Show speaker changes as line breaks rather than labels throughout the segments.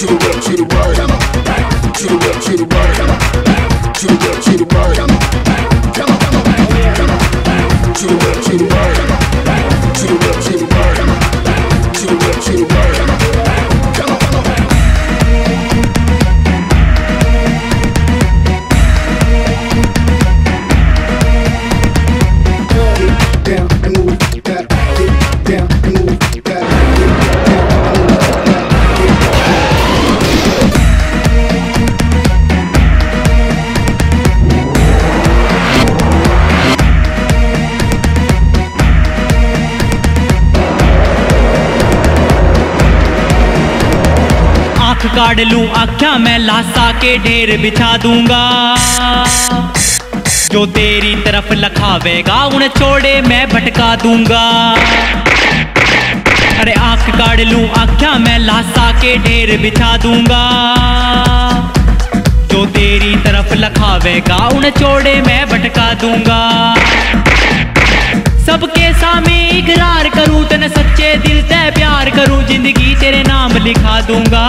to the left, to the right, to the left, to the right, to the left, to the right, to the left, to the right, to the left, to the right, to the left, to the right. Down and move that, down and move that,
आँख काढ़ लूं आख्या मैं लासा के ढेर बिछा दूंगा। जो तेरी तरफ लखावेगा उन्हें छोड़े मैं भटका दूंगा। अरे आँख काढ़ लूं आख्या मैं लासा के ढेर बिछा दूंगा। जो तेरी तरफ लखावेगा उन्हें छोड़े मैं भटका दूंगा। सबके सामने इकरार करूं तने सच्चे दिल से प्यार करूं, जिंदगी तेरे नाम लिखा दूंगा।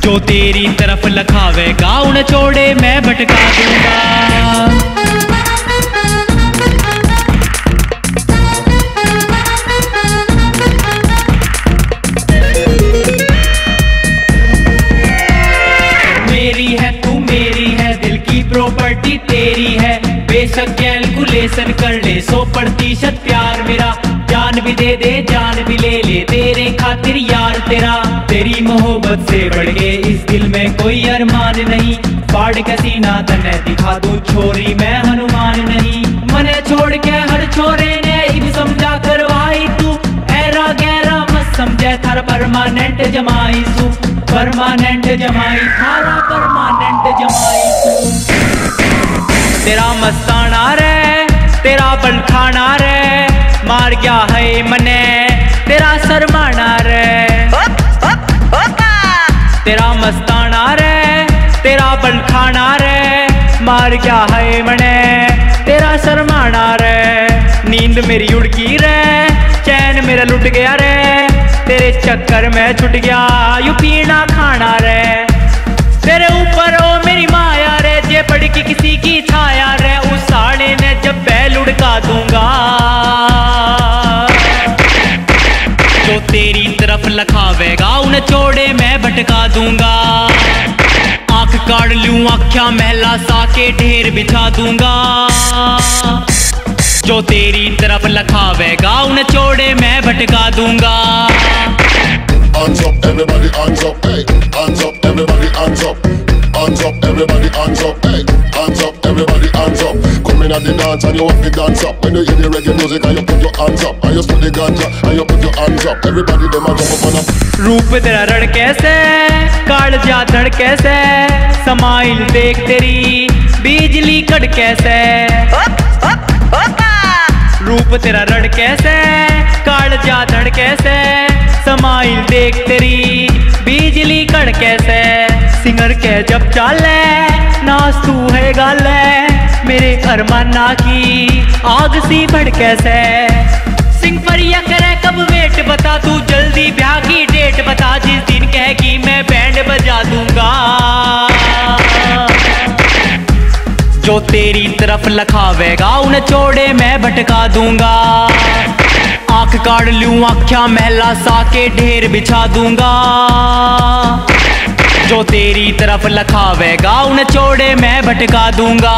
जो तेरी तरफ लखावेगा उन्हें छोड़े मैं भटका दूंगा। मेरी है तू मेरी है, दिल की प्रॉपर्टी तेरी है। बेशक कैलकुलेशन कर ले 100% प्यार मेरा। जान भी दे दे जान भी ले ले तेरे खातिर यार तेरा। तेरी मोहब्बत से बढ़ के इस दिल में कोई अरमान नहीं। फाड़ के सीना तने दिखा दूं छोरी मैं हनुमान नहीं। मने छोड़ के हर छोरे ने इब समझा करवाई तू। ऐरा गहरा मत समझे थारा परमानेंट जमाई तू। परमानेंट जमाई थारा परमानेंट जमाई तू। तेरा मस्ताना रे तेरा बल खाना रे, मार गया है मने तेरा शर्माना रे। तेरा मस्ताना रे तेरा बल खाना रे, मार गया है मने तेरा शर्माना रे। नींद मेरी उड़ गई रे, चैन मेरा लुट गया रे। तेरे चक्कर में छुट गया यू पीना खाना रे। तेरे ऊपर ओ मेरी माया रे, जे पड़ की किसी की छाया रे। उस साले ने जब बैल उड़का दूंगा। जो तेरी तरफ लखावेगा उन्हें छोड़े मैं भटका दूंगा। आँख काढ़ लूं आख्या महला सा के ढेर बिछा दूंगा। जो तेरी तरफ लखावेगा उन्हें छोड़े मैं भटका दूंगा।
Hands up, everybody, hands up, hey. Hands up, everybody, hands up. Hands up, everybody, hands up, hey. Hands up, everybody, hands up. Come in at the dance and you have to dance up. When you hear the reggae music and you put your hands up. And you put the ganja and you put your hands up. Everybody, them a jump up and up.
रूप तेरा रड़ कैसे काढ़ जा धड़ कैसे, समाइल देख तेरी बिजली कड़ कैसे। रूप तेरा रड़ कैसे काढ़ जा धड़ कैसे, समाइल देख तेरी बिजली कड़ कैसे। सिंगर के जब चाले नाच तू है गाले, मेरे अरमाना की आग सी भड़ कैसे। सिंह परिया करे कब वेट बता तू, जल्दी ब्याह की डेट बता। जिस दिन कहेगी मैं बैंड बजा दूंगा। जो तेरी तरफ लखावेगा उन्हें छोड़े मैं भटका दूंगा। आँख काढ़ लूं आख्या महला सा के ढेर बिछा दूंगा। जो तेरी तरफ लखावेगा उन्हें छोड़े मैं भटका दूंगा।